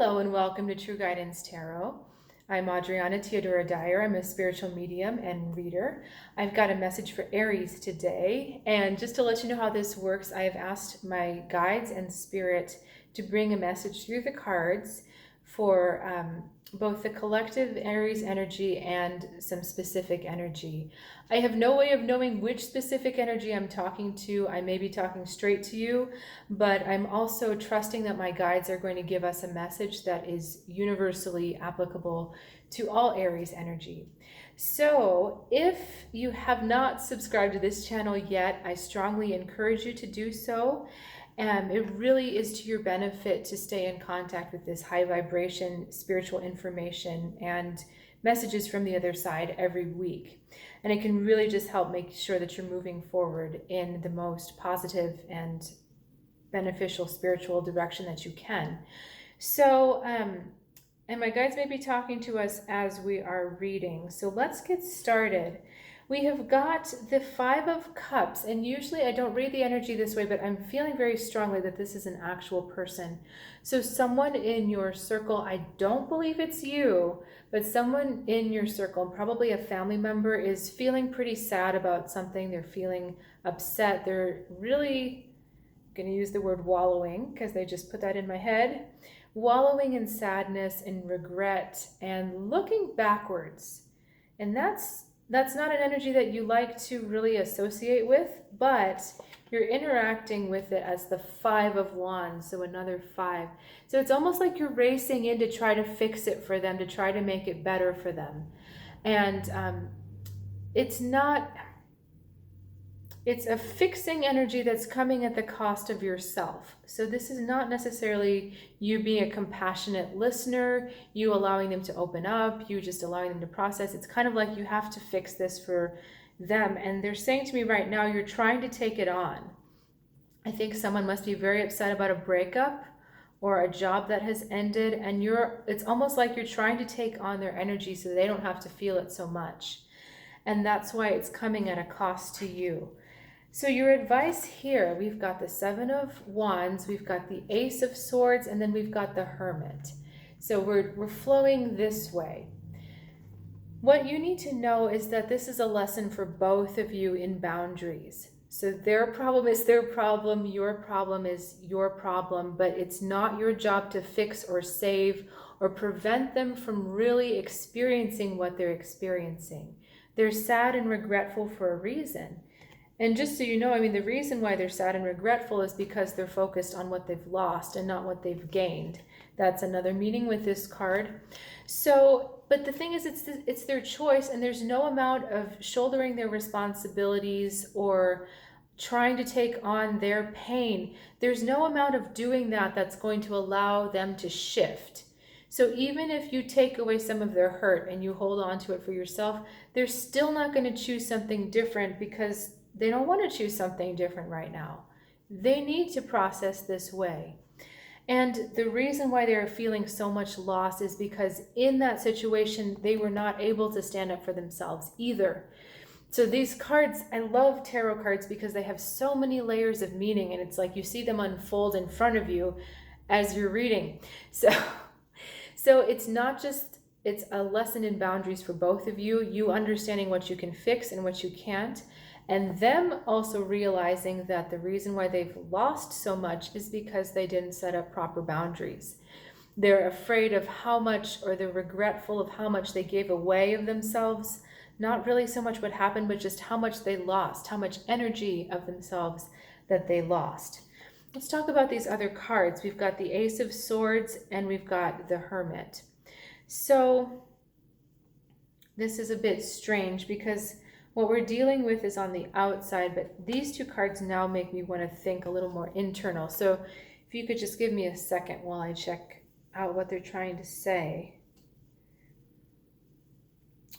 Hello and welcome to True Guidance Tarot. I'm Adriana Teodoro-Dier. I'm a spiritual medium and reader. I've got a message for Aries today. And just to let you know how this works, I have asked my guides and spirit to bring a message through the cards for both the collective Aries energy and some specific energy. I have no way of knowing which specific energy I'm talking to. I may be talking straight to you, but I'm also trusting that my guides are going to give us a message that is universally applicable to all Aries energy. So if you have not subscribed to this channel yet, I strongly encourage you to do so. It really is to your benefit to stay in contact with this high vibration spiritual information and messages from the other side every week. And it can really just help make sure that you're moving forward in the most positive and beneficial spiritual direction that you can. So, and my guides may be talking to us as we are reading. So let's get started. We have got the Five of Cups, and usually I don't read the energy this way, but I'm feeling very strongly that this is an actual person. So someone in your circle, I don't believe it's you, but someone in your circle, probably a family member, is feeling pretty sad about something. They're feeling upset. They're really going to use the word wallowing because they just put that in my head. Wallowing in sadness and regret and looking backwards. And that's not an energy that you like to really associate with, but you're interacting with it as the Five of Wands, so another five. So it's almost like you're racing in to try to fix it for them, to try to make it better for them. And it's a fixing energy that's coming at the cost of yourself. So this is not necessarily you being a compassionate listener, you allowing them to open up, you just allowing them to process. It's kind of like you have to fix this for them. And they're saying to me right now, you're trying to take it on. I think someone must be very upset about a breakup or a job that has ended. And it's almost like you're trying to take on their energy so they don't have to feel it so much. And that's why it's coming at a cost to you. So your advice here, we've got the Seven of Wands, we've got the Ace of Swords, and then we've got the Hermit. So we're flowing this way. What you need to know is that this is a lesson for both of you in boundaries. So their problem is their problem, your problem is your problem, but it's not your job to fix or save or prevent them from really experiencing what they're experiencing. They're sad and regretful for a reason. And just so you know, I mean, the reason why they're sad and regretful is because they're focused on what they've lost and not what they've gained. That's another meaning with this card. So, but the thing is, it's their choice, and there's no amount of shouldering their responsibilities or trying to take on their pain. There's no amount of doing that that's going to allow them to shift. So even if you take away some of their hurt and you hold on to it for yourself, they're still not going to choose something different because they don't want to choose something different right now. They need to process this way. And the reason why they're feeling so much loss is because in that situation, they were not able to stand up for themselves either. So these cards, I love tarot cards because they have so many layers of meaning, and it's like you see them unfold in front of you as you're reading. So it's not just, it's a lesson in boundaries for both of you, you understanding what you can fix and what you can't. And them also realizing that the reason why they've lost so much is because they didn't set up proper boundaries. They're afraid of how much, or they're regretful of how much they gave away of themselves. Not really so much what happened, but just how much they lost, how much energy of themselves that they lost. Let's talk about these other cards. We've got the Ace of Swords and we've got the Hermit. So this is a bit strange because what we're dealing with is on the outside, but these two cards now make me want to think a little more internal. So if you could just give me a second while I check out what they're trying to say.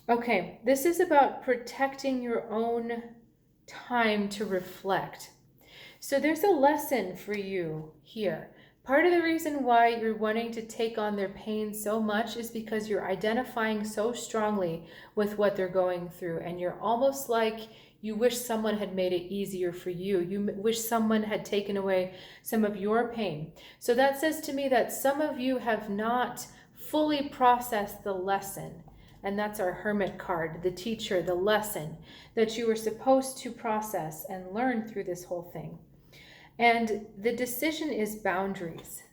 Okay, this is about protecting your own time to reflect. So there's a lesson for you here. Part of the reason why you're wanting to take on their pain so much is because you're identifying so strongly with what they're going through, and you're almost like You wish someone had made it easier for you. You wish someone had taken away some of your pain. So that says to me that some of you have not fully processed the lesson. And that's our Hermit card, the teacher, the lesson that you were supposed to process and learn through this whole thing. And the decision is boundaries.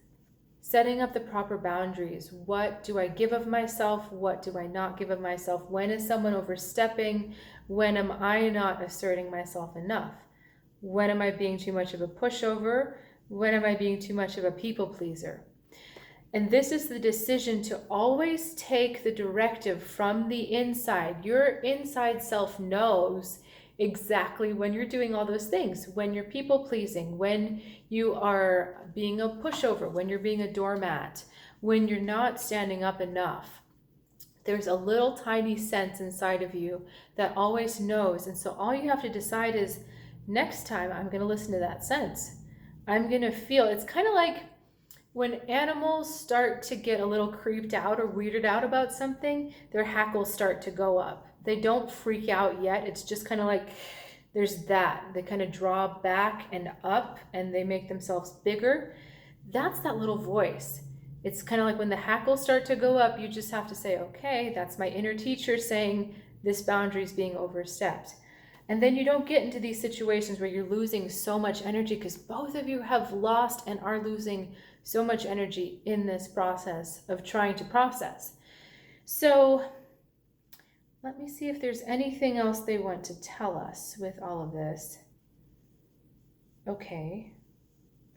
Setting up the proper boundaries. What do I give of myself? What do I not give of myself? When is someone overstepping? When am I not asserting myself enough? When am I being too much of a pushover? When am I being too much of a people pleaser? And this is the decision to always take the directive from the inside. Your inside self knows exactly when you're doing all those things, when you're people pleasing, when you are being a pushover, when you're being a doormat, when you're not standing up enough. There's a little tiny sense inside of you that always knows. And so all you have to decide is, next time I'm going to listen to that sense. I'm going to feel. It's kind of like when animals start to get a little creeped out or weirded out about something, their hackles start to go up. They don't freak out yet. It's just kind of like there's that. They kind of draw back and up and they make themselves bigger. That's that little voice. It's kind of like when the hackles start to go up, you just have to say, okay, that's my inner teacher saying this boundary is being overstepped. And then you don't get into these situations where you're losing so much energy, because both of you have lost and are losing so much energy in this process of trying to process. So let me see if there's anything else they want to tell us with all of this. Okay,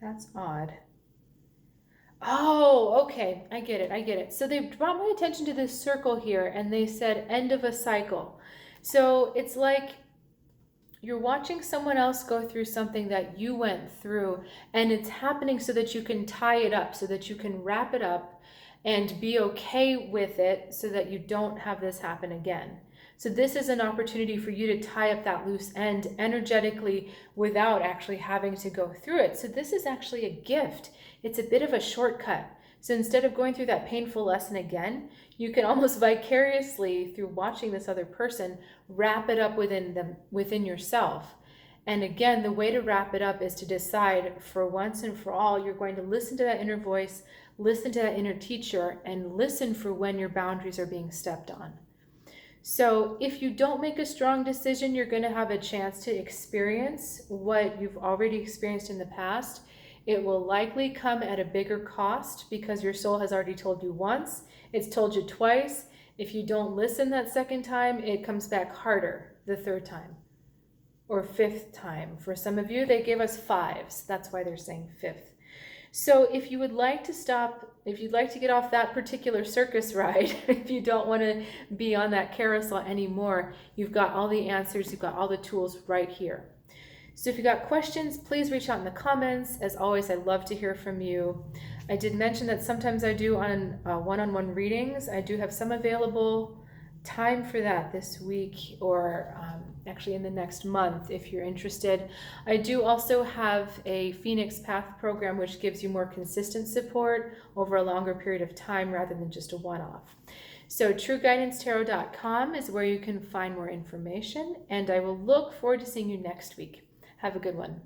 that's odd. Oh, okay, I get it. So they brought my attention to this circle here and they said end of a cycle. So it's like you're watching someone else go through something that you went through, and it's happening so that you can tie it up, so that you can wrap it up and be okay with it so that you don't have this happen again. So this is an opportunity for you to tie up that loose end energetically without actually having to go through it. So this is actually a gift. It's a bit of a shortcut. So instead of going through that painful lesson again, you can almost vicariously, through watching this other person, wrap it up within yourself. And again, the way to wrap it up is to decide for once and for all, you're going to listen to that inner voice, listen to that inner teacher, and listen for when your boundaries are being stepped on. So if you don't make a strong decision, you're going to have a chance to experience what you've already experienced in the past. It will likely come at a bigger cost because your soul has already told you once. It's told you twice. If you don't listen that second time, it comes back harder the third time or fifth time. For some of you, they gave us fives. That's why they're saying fifth. So if you would like to stop, if you'd like to get off that particular circus ride, if you don't want to be on that carousel anymore, you've got all the answers, you've got all the tools right here. So if you got questions, please reach out in the comments. As always, I'd love to hear from you. I did mention that sometimes I do on one-on-one readings. I do have some available time for that this week, or actually in the next month if you're interested. I do also have a Phoenix Path program which gives you more consistent support over a longer period of time rather than just a one-off. So trueguidancetarot.com is where you can find more information, and I will look forward to seeing you next week. Have a good one.